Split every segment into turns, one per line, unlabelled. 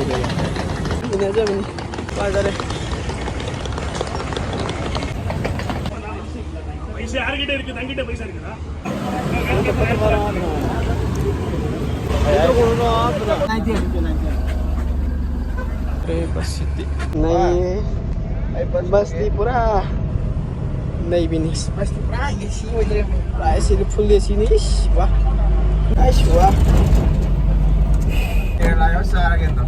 Ini aja ini. Pasar deh.
पैसे यारगिटे इருக்கு தங்கிட்ட पैसा இருக்குடா
bus city bus di pura naik binis bus di pura isi wajar isi full di sini wah nice wah
ya lah ya sar gitu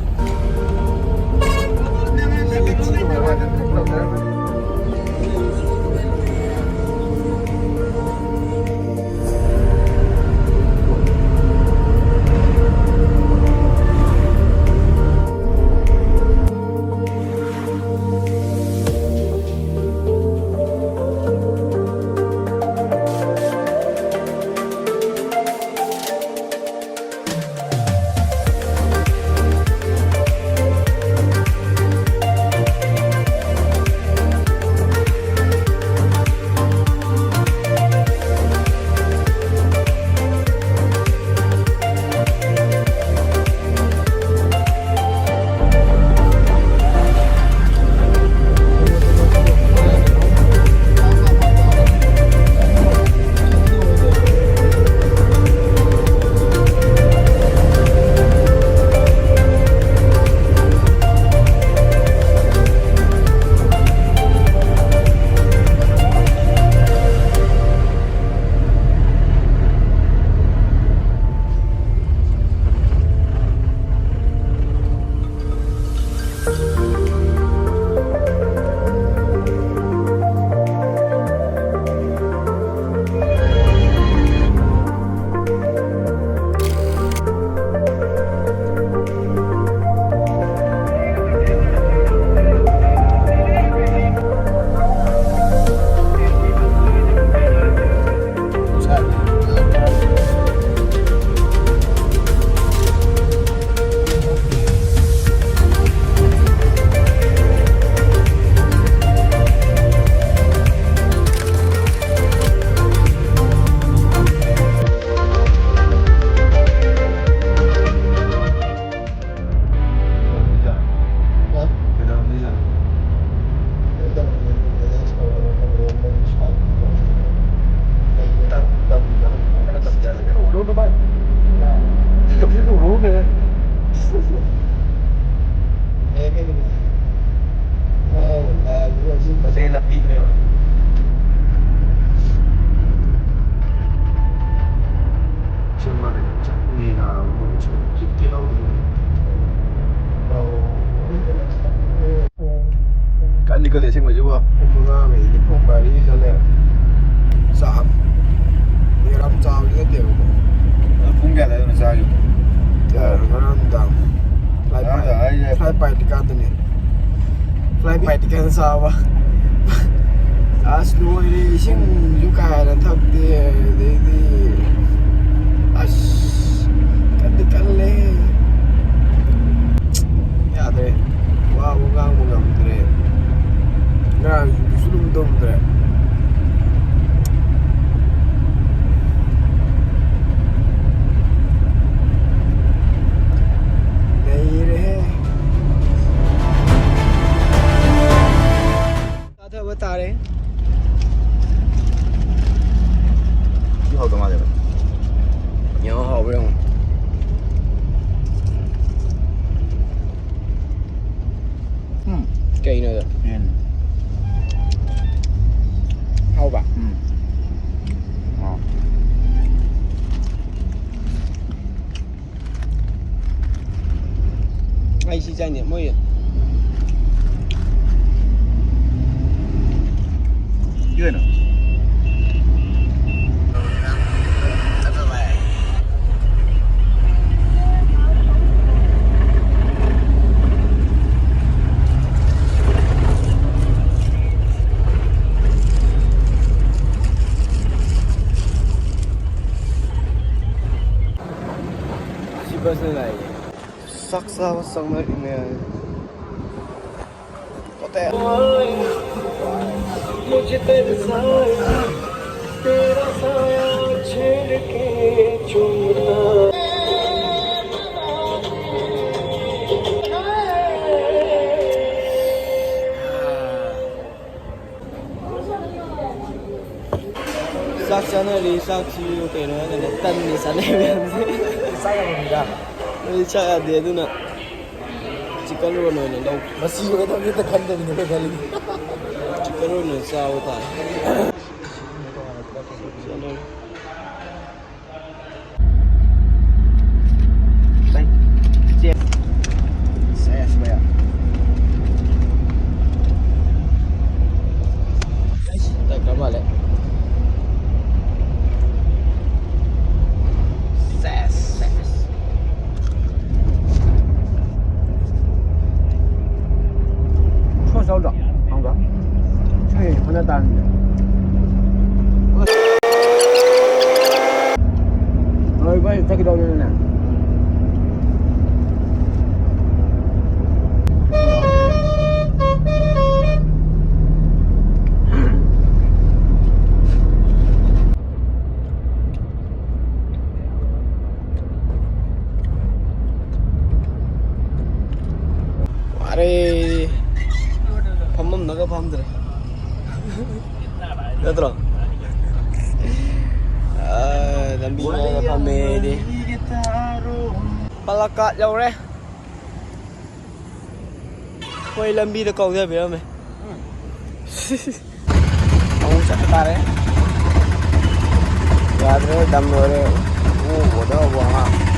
Kan dikali sih maju apa? Pembuka ini pembali kali. Saham. Ini ram saham juga dia.
Punggah lah yang saya gitu.
Ya, ram dam. Fly by di kantor ni. Fly by di kantor saham. Asli ini sih juga ada tak dia. As kan dikali. Ya deh. Wah, bungang deh. Nah, justru belum deh. नहीं रहे ज़्यादा बता रहे हैं
ये हो कमा देगा
यहाँ हो रहे हूँ कहीं ना था हो बा ai xí danh niệm mới
chưa nữa
si bus này saksa sang mer ini kota मुझे तेरे साया तेरा साया छेड़ के चूमता
đi sao chi cái nó cái tân thì sáng nay em
sai là gì cả
đi chắc là để tôi nè chỉ có luôn rồi đâu
mà siêu cái thằng ta khăn thì mình phải lên
chỉ có luôn rồi sao tại
đây chia xe sebenarnya
tại các bạn lại
không sao đâu không có chơi không có tan rồi bây giờ cái đâu nữa nè
아래 밥만 나가 밤들에 얘들아 아 남비가 밤에 đi Palaka đâu đấy quay lâm bi được cầu ra phải không mày ông chắc ta đấy ra đấy đâm rồi đấy ô của đó buồn ha